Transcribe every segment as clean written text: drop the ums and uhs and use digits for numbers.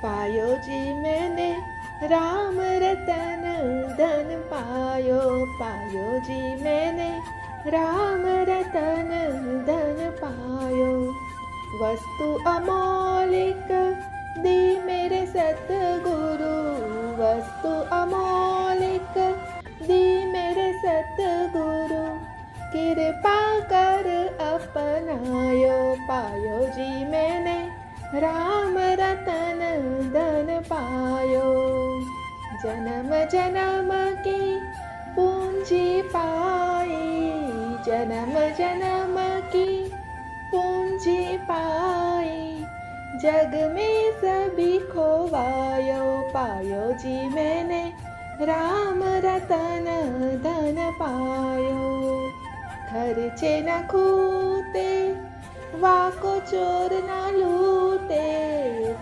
पायो जी मैंने राम रतन धन पायो। पायो जी मैंने राम रतन धन पायो। वस्तु अमौलिक दी मेरे सतगुरु। वस्तु अमौलिक दी मेरे सतगुरु। कृपा कर अपनायो। पायो जी मैंने राम रतन धन पायो। जन्म जन्म की पूंजी पाई। जन्म जन्म की पूंजी पाई। जग में सभी खोवायो। पायो जी मैंने राम रतन धन पायो। खर्चे न खूटे वाको चोर न लूटे।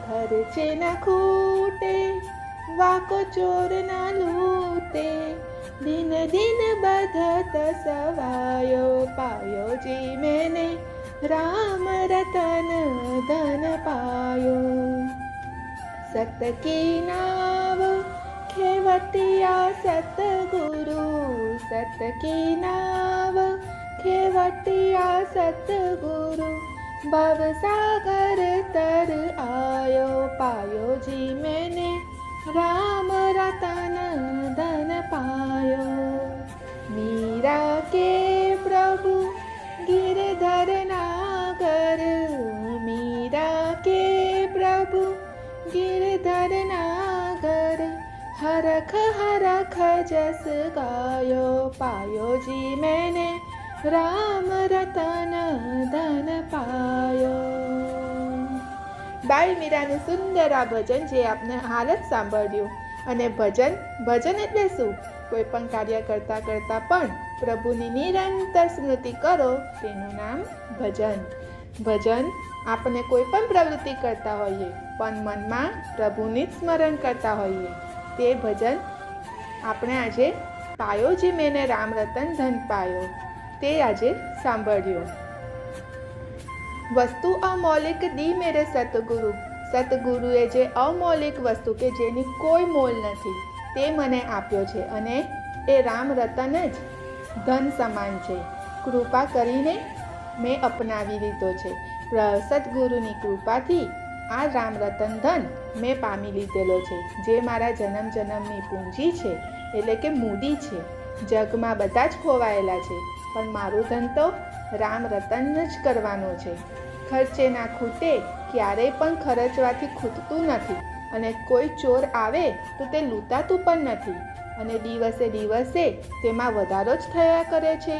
खर्चे न खूटे वाको चोर न लूटे। दिन दिन बधत सवायो। पायो जी मैंने राम रतन धन पायो। सत की नाव खेवतिया सतगुरु। सत की नाव खेवतिया सतगुरु। भव सागर तर आयो। पायो जी मैंने राम रतन धन पायो। मीरा के प्रभु गिरधर नागर। मीरा के प्रभु गिरधर नागर। हरख हरख जस गायो। पायो जी मैंने राम रतन धन पायो। બાઈ મીરાનું સુંદર આ ભજન જે આપને હાલ જ સાંભળ્યું. અને ભજન એટલે શું? કોઈ પણ કાર્ય કરતા કરતા પણ પ્રભુની નિરંતર સ્મૃતિ કરો તેનું નામ ભજન. ભજન આપણે કોઈ પણ પ્રવૃત્તિ કરતા હોઈએ પણ મનમાં પ્રભુની જ સ્મરણ કરતા હોઈએ તે ભજન આપણે આજે પાયો જી મેને રામ રતન ધન પાયો તે આજે સાંભળ્યું. વસ્તુ અમૌલિક દી મેરે સતગુરુ. સતગુરુએ જે અમૌલિક વસ્તુ કે જેની કોઈ મોલ નથી તે મને આપ્યો છે અને એ રામ રતન જ ધન સમાન છે. કૃપા કરીને મેં અપનાવી લીધો છે. સતગુરુની કૃપાથી આ રામ રતન ધન મેં પામી લીધેલો છે જે મારા જન્મ જન્મની પૂંજી છે એટલે કે મૂડી છે. જગમાં બધા જ ખોવાયેલા છે પણ મારું ધન તો રામ રતન જ કરવાનું છે. ખર્ચે ના ખૂટે ક્યારેય પણ ખર્ચવાથી ખૂટતું નથી અને કોઈ ચોર આવે તો તે લૂંટાતું પણ નથી અને દિવસે દિવસે તેમાં વધારો જ થયા કરે છે.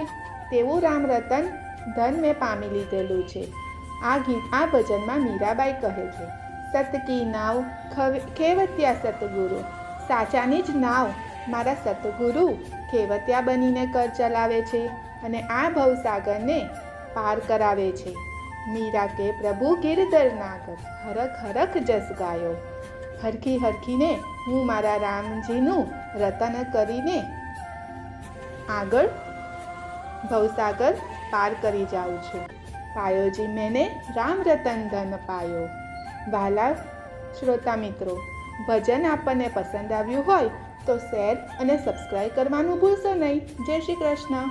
તેવું રામ રતન ધન મેં પામી લીધેલું છે. આ ભજનમાં મીરાબાઈ કહે છે, સત કી નાવ ખેવત્યા સતગુરુ. સાચાની જ નાવ મારા સતગુરુ ખેવત્યા બનીને કર ચલાવે છે અને આ ભવસાગરને પાર કરાવે છે. મીરા કે પ્રભુ ગિરધર નાગર. હરખ હરખ જસ ગાયો. હરખી હરખીને હું મારા રામજીનું રતન કરીને આગળ ભવસાગર પાર કરી જાઉં છું. પાયો જી મેને રામ રતન ધન પાયો. વહાલા શ્રોતા મિત્રો, ભજન આપણને પસંદ આવ્યું હોય તો શેર અને સબસ્ક્રાઈબ કરવાનું ભૂલશો નહીં. જય શ્રી કૃષ્ણ.